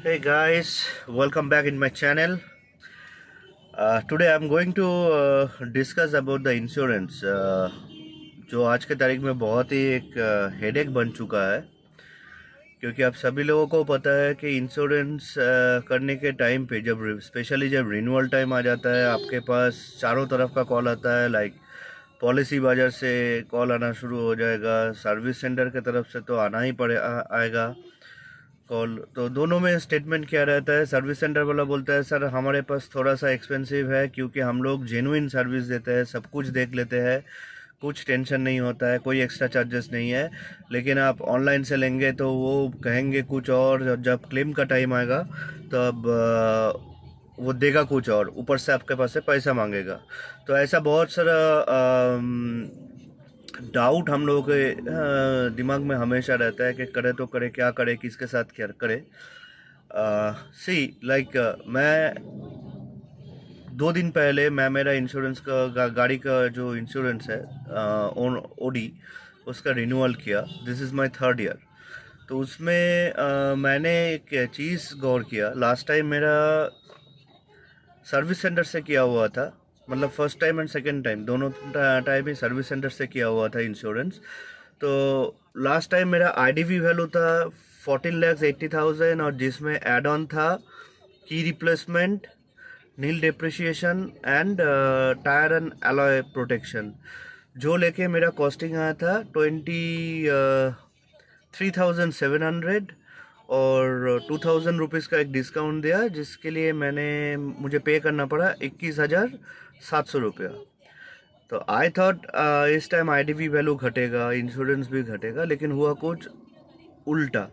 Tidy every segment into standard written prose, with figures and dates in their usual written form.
Hey guys, welcome back in my channel. Today I'm going to discuss about the insurance, जो आज के तारीख में बहुत ही एक हेडेक बन चुका है, क्योंकि आप सभी लोगों को पता है कि इंश्योरेंस करने के टाइम पे जब स्पेशली जब रिन्यूअल टाइम आ जाता है, आपके पास चारों तरफ का कॉल आता है। लाइक पॉलिसी बाजार से कॉल आना शुरू हो जाएगा, सर्विस सेंटर की तरफ से तो आना ही आएगा कॉल। तो दोनों में स्टेटमेंट क्या रहता है, सर्विस सेंटर वाला बोलता है सर हमारे पास थोड़ा सा एक्सपेंसिव है क्योंकि हम लोग जेन्युइन सर्विस देते हैं, सब कुछ देख लेते हैं, कुछ टेंशन नहीं होता है, कोई एक्स्ट्रा चार्जेस नहीं है। लेकिन आप ऑनलाइन से लेंगे तो वो कहेंगे कुछ और, जब क्लेम का टाइम आएगा तब वो देगा कुछ और, ऊपर से आपके पास से पैसा मांगेगा। तो ऐसा बहुत सारा डाउट हम लोगों के दिमाग में हमेशा रहता है कि करे तो करे, क्या करे, किसके साथ क्या करे। सी लाइक मैं 2 दिन पहले मैं मेरा इंश्योरेंस का गाड़ी का जो इंश्योरेंस है ओडी, उसका रिन्यूअल किया। This is my 3rd year. तो उसमें मैंने एक चीज़ गौर किया। लास्ट टाइम मेरा सर्विस सेंटर से किया हुआ था, मतलब first time and second time दोनों टाइम ही सर्विस सेंटर से किया हुआ था इंश्योरेंस। तो लास्ट टाइम मेरा आईडीवी वैल्यू था 14,80,000 और जिसमें एड ऑन था की replacement, nil depreciation and tyre and alloy protection, जो लेके मेरा कॉस्टिंग आया था 23,700 और 2,000 रुपीज़ का एक डिस्काउंट दिया, जिसके लिए मुझे पे करना पड़ा 21,700 रुपया। तो आई थॉट इस टाइम आईडीवी वैल्यू घटेगा, इंश्योरेंस भी घटेगा, लेकिन हुआ कुछ उल्टा।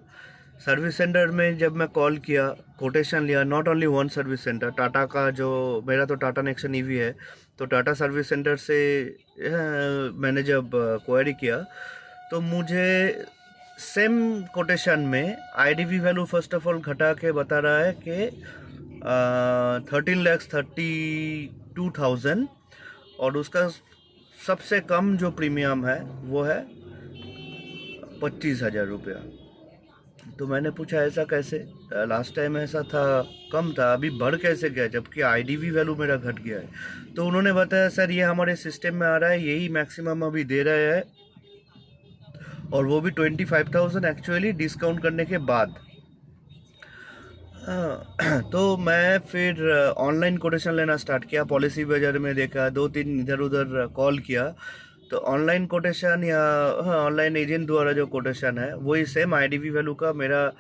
सर्विस सेंटर में जब मैं कॉल किया, कोटेशन लिया, not only one service centre, Tata का जो मेरा तो टाटा नेक्सन ईवी है, तो टाटा सर्विस सेंटर से मैंने जब क्वेरी किया तो मुझे सेम कोटेशन में IDV value first of all घटा के बता रहा है कि 13,32,000 और उसका सबसे कम जो प्रीमियम है वो है 25,000 रुपया। तो मैंने पूछा ऐसा कैसे, लास्ट टाइम ऐसा था, कम था, अभी बढ़ कैसे गया जबकि आईडीवी वैल्यू मेरा घट गया है। तो उन्होंने बताया सर ये हमारे सिस्टम में आ रहा है, यही मैक्सिमम अभी दे रहे हैं, और वो भी 25,000 एक्चुअली डिस्काउंट करने के बाद। तो मैं फिर ऑनलाइन कोटेशन लेना स्टार्ट किया, पॉलिसी बाजार में देखा, 2-3 इधर उधर कॉल किया। तो ऑनलाइन कोटेशन या ऑनलाइन एजेंट द्वारा जो कोटेशन है वही सेम आईडीवी वैल्यू का मेरा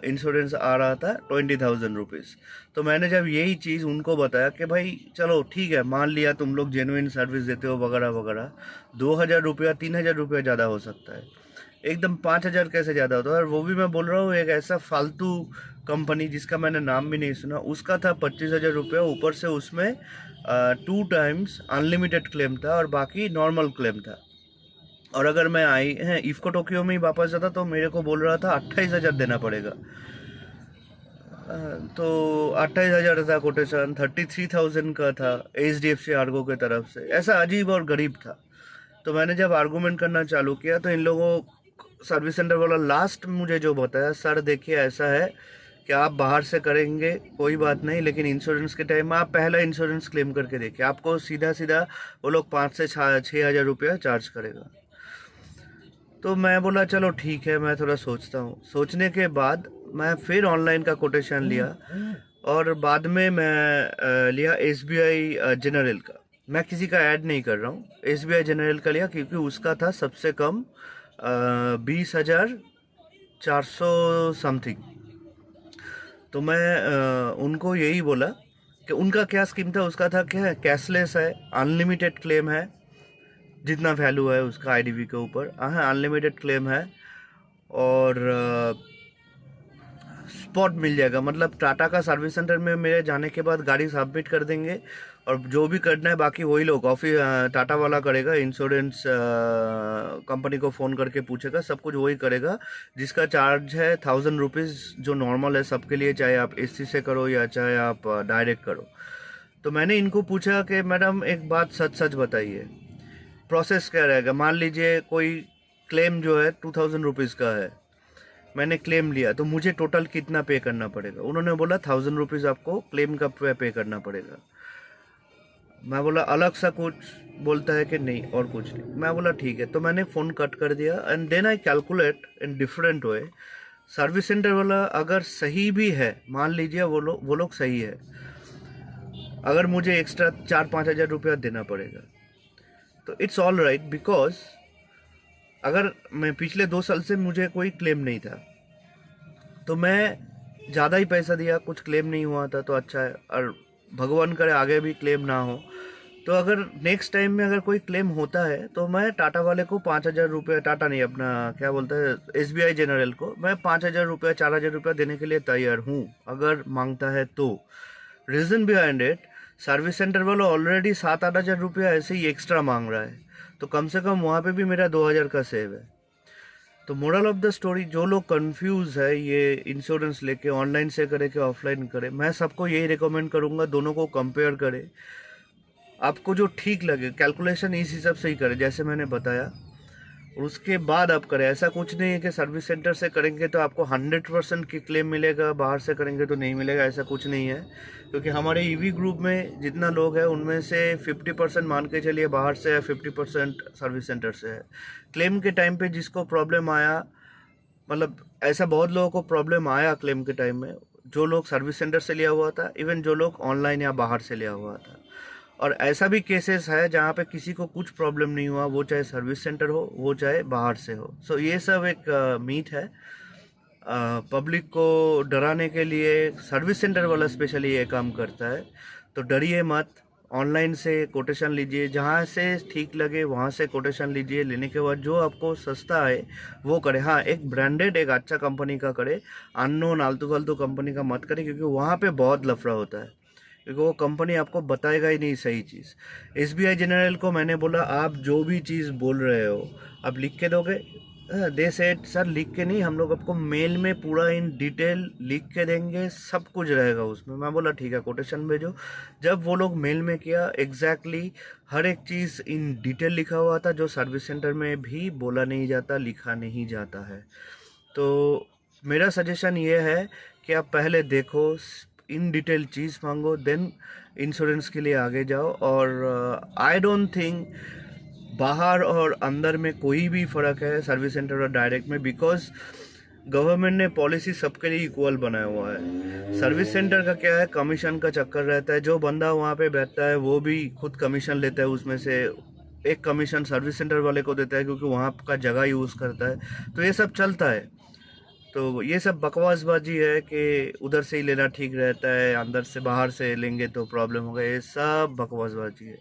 इंश्योरेंस आ रहा था 20,000 रुपीज़। तो मैंने जब यही चीज़ उनको बताया कि भाई चलो ठीक है, मान लिया तुम लोग जेन्युइन सर्विस देते हो वगैरह वगैरह, 2,000 रुपया 3,000 रुपया ज़्यादा हो सकता है, एकदम 5,000 कैसे ज़्यादा होता है। और वो भी मैं बोल रहा हूँ एक ऐसा फालतू कंपनी जिसका मैंने नाम भी नहीं सुना, उसका था 25,000 रुपया, ऊपर से उसमें 2 टाइम्स अनलिमिटेड क्लेम था और बाकी नॉर्मल क्लेम था। और अगर मैं इफ्को टोक्यो में ही वापस जाता तो मेरे को बोल रहा था 28,000 देना पड़ेगा। तो 28,000 था कोटेशन, 33,000 का था HDFC आर्गो के तरफ से। ऐसा अजीब और गरीब था। तो मैंने जब आर्गूमेंट करना चालू किया तो इन लोगों सर्विस सेंटर वाला लास्ट मुझे जो बताया, सर देखिए ऐसा है कि आप बाहर से करेंगे कोई बात नहीं, लेकिन इंश्योरेंस के टाइम में आप पहला इंश्योरेंस क्लेम करके देखिए, आपको सीधा सीधा वो लोग 5 से 6,000 रुपया चार्ज करेगा। तो मैं बोला चलो ठीक है, मैं थोड़ा सोचता हूँ। सोचने के बाद मैं फिर ऑनलाइन का कोटेशन लिया और बाद में मैं लिया SBI जनरल का। मैं किसी का ऐड नहीं कर रहा हूँ, SBI जनरल का लिया क्योंकि उसका था सबसे कम 20,400 समथिंग। तो मैं उनको यही बोला कि उनका क्या स्कीम था, उसका था क्या कैशलेस है, अनलिमिटेड क्लेम है, जितना वैल्यू है उसका आईडीवी के ऊपर, हाँ अनलिमिटेड क्लेम है, और स्पॉट मिल जाएगा। मतलब टाटा का सर्विस सेंटर में मेरे जाने के बाद गाड़ी सबमिट कर देंगे और जो भी करना है बाकी वही लोग ऑफिस टाटा वाला करेगा, इंश्योरेंस कंपनी को फ़ोन करके पूछेगा, सब कुछ वही करेगा। जिसका चार्ज है 1,000 रुपीज़, जो नॉर्मल है सबके लिए, चाहे आप एसी से करो या चाहे आप डायरेक्ट करो। तो मैंने इनको पूछा कि मैडम एक बात सच सच बताइए, प्रोसेस क्या रहेगा। मान लीजिए कोई क्लेम जो है 2,000 रुपीज़ का है, मैंने क्लेम लिया तो मुझे टोटल कितना पे करना पड़ेगा। उन्होंने बोला 1000 रुपीज़ आपको क्लेम का पे करना पड़ेगा। मैं बोला अलग सा कुछ बोलता है कि नहीं और कुछ नहीं। मैं बोला ठीक है, तो मैंने फ़ोन कट कर दिया and then I calculate in different way. Service centre वाला अगर सही भी है, मान लीजिए वो लोग सही है, अगर मुझे एक्स्ट्रा 4-5 हज़ार रुपया देना पड़ेगा तो इट्स ऑल राइट, बिकॉज अगर मैं पिछले 2 साल से मुझे कोई क्लेम नहीं था तो मैं ज़्यादा ही पैसा दिया, कुछ क्लेम नहीं हुआ था तो अच्छा है, और भगवान करे आगे भी क्लेम ना हो। तो अगर नेक्स्ट टाइम में अगर कोई क्लेम होता है तो मैं टाटा वाले को 5,000 रुपये, टाटा नहीं अपना क्या बोलते हैं SBI जनरल को, मैं 5,000 रुपये 4,000 रुपये देने के लिए तैयार हूँ अगर मांगता है तो। Reason behind it, service centre वाला ऑलरेडी 7-8 हज़ार रुपया ऐसे ही एक्स्ट्रा मांग रहा है, तो कम से कम वहाँ पे भी मेरा 2,000 का सेव है। तो मोरल ऑफ द स्टोरी, जो लोग कंफ्यूज है ये इंश्योरेंस लेके ऑनलाइन से करे कि ऑफलाइन करे, मैं सबको यही रिकमेंड करूँगा दोनों को कंपेयर करें। आपको जो ठीक लगे कैलकुलेशन इस हिसाब से ही करें जैसे मैंने बताया, और उसके बाद आप करें। ऐसा कुछ नहीं है कि सर्विस सेंटर से करेंगे तो आपको 100% की क्लेम मिलेगा, बाहर से करेंगे तो नहीं मिलेगा, ऐसा कुछ नहीं है। क्योंकि हमारे ईवी ग्रुप में जितना लोग हैं उनमें से 50% मान के चलिए बाहर से है, 50% सर्विस सेंटर से है। क्लेम के टाइम पे जिसको प्रॉब्लम आया, मतलब ऐसा बहुत लोगों को प्रॉब्लम आया क्लेम के टाइम में, जो लोग सर्विस सेंटर से लिया हुआ था, इवन जो लोग ऑनलाइन या बाहर से लिया हुआ था। और ऐसा भी केसेस है जहाँ पे किसी को कुछ प्रॉब्लम नहीं हुआ, वो चाहे सर्विस सेंटर हो वो चाहे बाहर से हो। सो ये सब एक मीट है, पब्लिक को डराने के लिए सर्विस सेंटर वाला स्पेशली ये काम करता है। तो डरिए मत, ऑनलाइन से कोटेशन लीजिए, जहाँ से ठीक लगे वहाँ से कोटेशन लीजिए। लेने के बाद जो आपको सस्ता है वो करे। हाँ, एक ब्रांडेड एक अच्छा कंपनी का करे, अननोन आलतू फालतू कंपनी का मत करे, क्योंकि वहाँ पे बहुत लफड़ा होता है, क्योंकि वो कंपनी आपको बताएगा ही नहीं सही चीज़। SBI जनरल को मैंने बोला आप जो भी चीज़ बोल रहे हो आप लिख के दोगे? दे सेड सर लिख के नहीं, हम लोग आपको मेल में पूरा इन डिटेल लिख के देंगे, सब कुछ रहेगा उसमें। मैं बोला ठीक है, कोटेशन भेजो। जब वो लोग मेल में किया, एग्जैक्टली हर एक चीज़ इन डिटेल लिखा हुआ था, जो सर्विस सेंटर में भी बोला नहीं जाता, लिखा नहीं जाता है। तो मेरा सजेशन ये है कि आप पहले देखो, इन डिटेल चीज़ मांगो, देन इंश्योरेंस के लिए आगे जाओ। और आई डोंट थिंक बाहर और अंदर में कोई भी फ़र्क है सर्विस सेंटर और डायरेक्ट में, बिकॉज गवर्नमेंट ने पॉलिसी सबके लिए इक्वल बनाया हुआ है। सर्विस सेंटर का क्या है, कमीशन का चक्कर रहता है, जो बंदा वहाँ पे बैठता है वो भी खुद कमीशन लेता है, उसमें से एक कमीशन सर्विस सेंटर वाले को देता है क्योंकि वहाँ का जगह यूज़ करता है। तो ये सब चलता है। तो ये सब बकवासबाजी है कि उधर से ही लेना ठीक रहता है, अंदर से बाहर से लेंगे तो प्रॉब्लम होगा, ये सब बकवासबाजी है।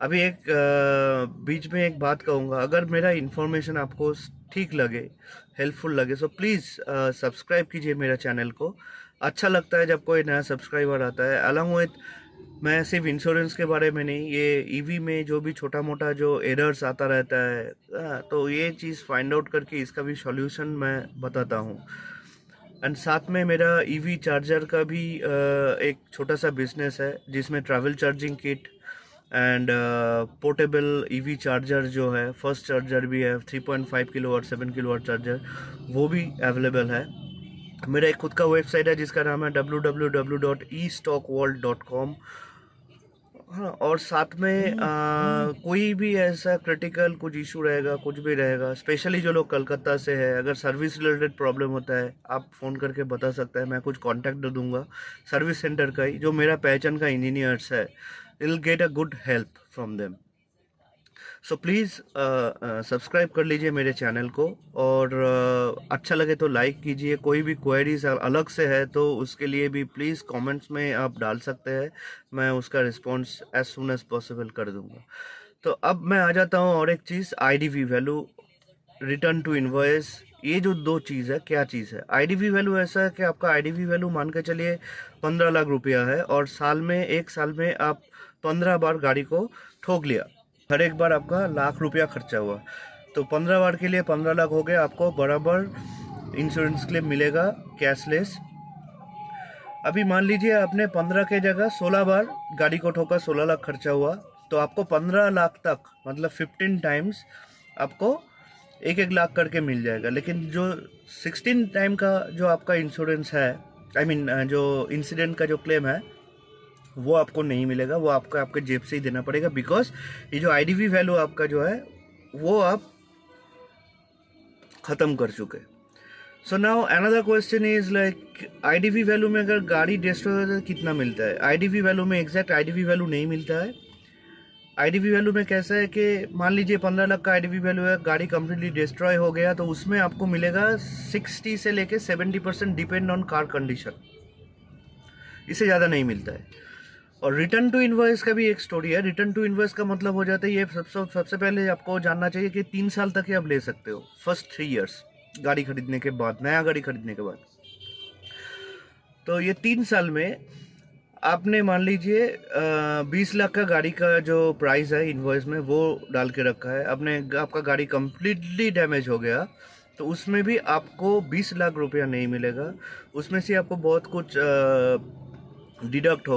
अभी एक बीच में एक बात कहूँगा, अगर मेरा इन्फॉर्मेशन आपको ठीक लगे, हेल्पफुल लगे, सो प्लीज़ सब्सक्राइब कीजिए मेरा चैनल को। अच्छा लगता है जब कोई नया सब्सक्राइबर आता है। अलॉन्ग विथ, मैं सिर्फ इंश्योरेंस के बारे में नहीं, ये ईवी में जो भी छोटा मोटा जो एरर्स आता रहता है, तो ये चीज़ फाइंड आउट करके इसका भी सॉल्यूशन मैं बताता हूँ। एंड साथ में मेरा ईवी चार्जर का भी एक छोटा सा बिजनेस है, जिसमें travel charging kit and portable EV charger जो है, फर्स्ट चार्जर भी है, 3.5 किलोवाट 7 किलोवाट चार्जर, वो भी अवेलेबल है। मेरा एक खुद का वेबसाइट है जिसका नाम है www.estockworld.com। हाँ, और साथ में कोई भी ऐसा क्रिटिकल कुछ इशू रहेगा, कुछ भी रहेगा, स्पेशली जो लोग कलकत्ता से है, अगर सर्विस रिलेटेड प्रॉब्लम होता है आप फ़ोन करके बता सकते हैं। मैं कुछ कांटेक्ट दे दूंगा सर्विस सेंटर का ही, जो मेरा पहचान का इंजीनियर्स है, will get a good help from them. So please subscribe कर लीजिए मेरे चैनल को, और अच्छा लगे तो लाइक कीजिए। कोई भी क्वेरीज अलग से है तो उसके लिए भी प्लीज़ कमेंट्स में आप डाल सकते हैं, मैं उसका response as soon as possible कर दूंगा। तो अब मैं आ जाता हूँ और एक चीज़, IDV value, return to invoice. ये जो दो चीज़ है, क्या चीज़ है? IDV वैल्यू ऐसा है कि आपका IDV वैल्यू मान के चलिए 15 लाख रुपया है, और साल में, एक साल में आप 15 बार गाड़ी को ठोक लिया, हर एक बार आपका लाख रुपया खर्चा हुआ, तो 15 बार के लिए 15 लाख हो गया, आपको बराबर इंश्योरेंस क्लेम मिलेगा कैशलेस। अभी मान लीजिए आपने 15 के जगह 16 बार गाड़ी को ठोका, 16 लाख खर्चा हुआ, तो आपको 15 लाख तक, मतलब 15 टाइम्स आपको एक एक लाख करके मिल जाएगा। लेकिन जो 16 टाइम का जो आपका इंश्योरेंस है, आई मीन जो इंसिडेंट का जो क्लेम है, वो आपको नहीं मिलेगा, वो आपको आपके जेब से ही देना पड़ेगा। बिकॉज ये जो आईडीवी वैल्यू आपका जो है वो आप ख़त्म कर चुके। So now another question is like IDV value में अगर गाड़ी डिस्ट्रॉय हो तो कितना मिलता है? आईडीवी वैल्यू में एग्जैक्ट आईडीवी वैल्यू नहीं मिलता है। आईडीवी वैल्यू में कैसा है कि मान लीजिए 15 लाख का आईडीवी वैल्यू है, गाड़ी कंप्लीटली डिस्ट्रॉय हो गया, तो उसमें आपको मिलेगा 60 से लेके 70% डिपेंड ऑन कार कंडीशन, इससे ज़्यादा नहीं मिलता है। और रिटर्न टू इनवॉइस का भी एक स्टोरी है। रिटर्न टू इनवॉइस का मतलब हो जाता है, ये सबसे पहले आपको जानना चाहिए कि 3 साल तक ही आप ले सकते हो, फर्स्ट 3 ईयर्स गाड़ी खरीदने के बाद, नया गाड़ी खरीदने के बाद। तो ये 3 साल में आपने मान लीजिए 20 लाख का गाड़ी का जो प्राइस है इनवॉइस में वो डाल के रखा है, आपका गाड़ी कम्प्लीटली डैमेज हो गया, तो उसमें भी आपको 20 लाख रुपया नहीं मिलेगा। उसमें से आपको बहुत कुछ डिडक्ट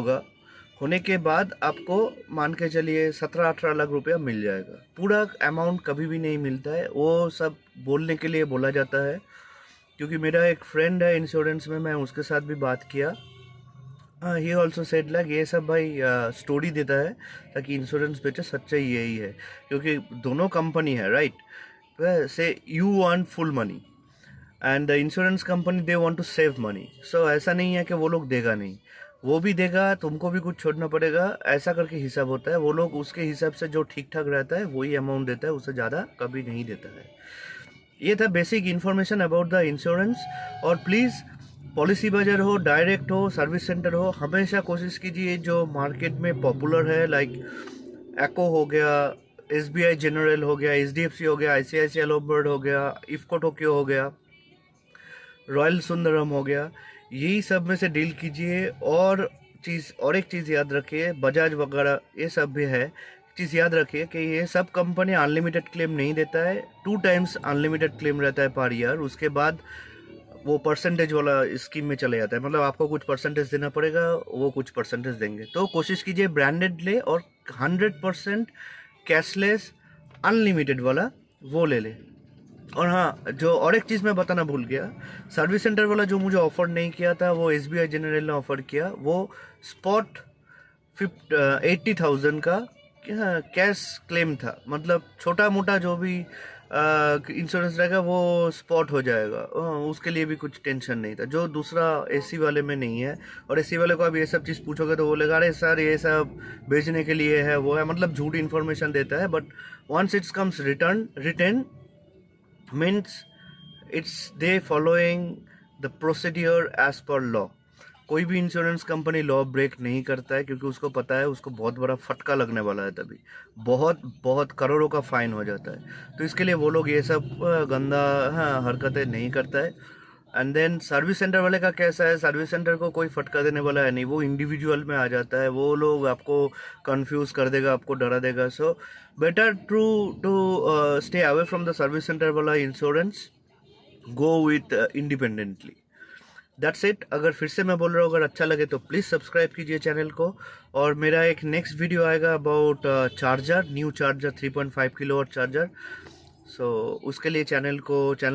होने के बाद आपको मान के चलिए 17-18 लाख रुपया मिल जाएगा। पूरा अमाउंट कभी भी नहीं मिलता है, वो सब बोलने के लिए बोला जाता है। क्योंकि मेरा एक फ्रेंड है इंश्योरेंस में, मैं उसके साथ भी बात किया, ही ऑल्सो सेड लाइक ये सब भाई स्टोरी देता है ताकि इंश्योरेंस बेचे, सच्चाई यही है। क्योंकि दोनों कंपनी है, right, say you want full money and the insurance company they want to save money. So ऐसा नहीं है कि वो लोग देगा नहीं, वो भी देगा, तुमको भी कुछ छोड़ना पड़ेगा, ऐसा करके हिसाब होता है। वो लोग उसके हिसाब से जो ठीक ठाक रहता है वही अमाउंट देता है, उससे ज़्यादा कभी नहीं देता है। ये था basic information about the insurance. और प्लीज़ पॉलिसी बाजार हो, डायरेक्ट हो, सर्विस सेंटर हो, हमेशा कोशिश कीजिए जो मार्केट में पॉपुलर है, लाइक एको हो गया, SBI जनरल हो गया, HDFC हो गया, ICICI लोम्बार्ड हो गया, इफ्को टोक्यो हो गया, रॉयल सुंदरम हो गया, यही सब में से डील कीजिए। और एक चीज़ याद रखिए, बजाज वगैरह ये सब भी है, चीज़ याद रखिए कि ये सब कंपनी अनलिमिटेड क्लेम नहीं देता है, 2 टाइम्स अनलिमिटेड क्लेम रहता है पर ईयर। उसके बाद वो परसेंटेज वाला स्कीम में चले जाता है, मतलब आपको कुछ परसेंटेज देना पड़ेगा, वो कुछ परसेंटेज देंगे। तो कोशिश कीजिए ब्रांडेड ले और 100% कैशलेस अनलिमिटेड वाला वो ले ले। और हाँ, जो और एक चीज़ मैं बताना भूल गया, सर्विस सेंटर वाला जो मुझे ऑफर नहीं किया था, वो SBI जनरल ने ऑफर किया। वो स्पॉट 80,000 का कैश क्लेम था, मतलब छोटा मोटा जो भी इंश्योरेंस रहेगा वो स्पॉट हो जाएगा। उसके लिए भी कुछ टेंशन नहीं था, जो दूसरा AC वाले में नहीं है। और AC वाले को आप ये सब चीज़ पूछोगे तो बोलेगा अरे सर ये सब बेचने के लिए है, वो है, मतलब झूठ इन्फॉर्मेशन देता है। But once it's comes return means it's they following the procedure as per law। कोई भी इंश्योरेंस कंपनी लॉ ब्रेक नहीं करता है, क्योंकि उसको पता है उसको बहुत बड़ा फटका लगने वाला है, तभी बहुत करोड़ों का फाइन हो जाता है। तो इसके लिए वो लोग ये सब गंदा हरकतें नहीं करता है। एंड देन सर्विस सेंटर वाले का कैसा है, सर्विस सेंटर को कोई फटका देने वाला है नहीं, वो इंडिविजुअल में आ जाता है, वो लोग आपको कंफ्यूज कर देगा, आपको डरा देगा। So better to stay away from the service centre वाला insurance, go with independently. That's it. अगर फिर से मैं बोल रहा हूँ, अगर अच्छा लगे तो प्लीज़ सब्सक्राइब कीजिए चैनल को। और मेरा एक नेक्स्ट वीडियो आएगा about new charger 3.5 kilowatt charger. So उसके लिए चैनल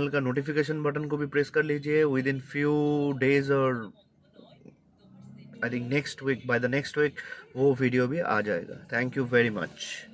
का नोटिफिकेशन बटन को भी प्रेस कर लीजिए। विद इन फ्यू डेज और I think by the next week वो वीडियो भी आ जाएगा। Thank you very much.